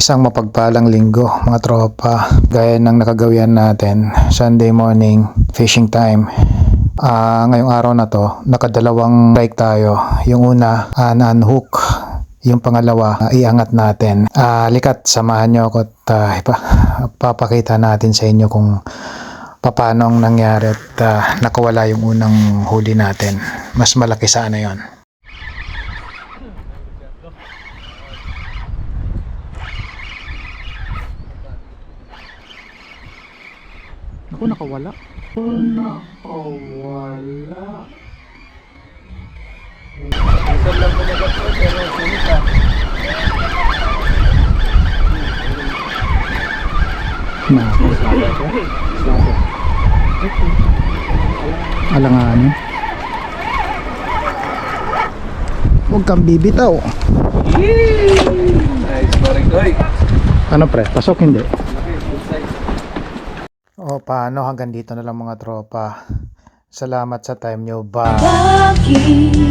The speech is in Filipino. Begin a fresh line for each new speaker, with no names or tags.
Isang mapagpalang linggo mga tropa, gaya ng nakagawian natin. Sunday morning fishing time. Ngayong araw na to, nakadalawang strike tayo. Yung una, na-unhook. Yung pangalawa, iangat natin. Likat, samahan nyo ako at papakita natin sa inyo kung paano ang nangyari at nakawala yung unang huli natin. Mas malaki sana yon.
Ako nakawala.
Isang lang po nagat po, pero sunit ah.
Alanganin. Huwag kang bibitaw.
Nice, paring koy.
Ano pre, pasok hindi?
Laki, full size.
O paano, hanggang dito na lang mga tropa. Salamat sa time nyo. Bye!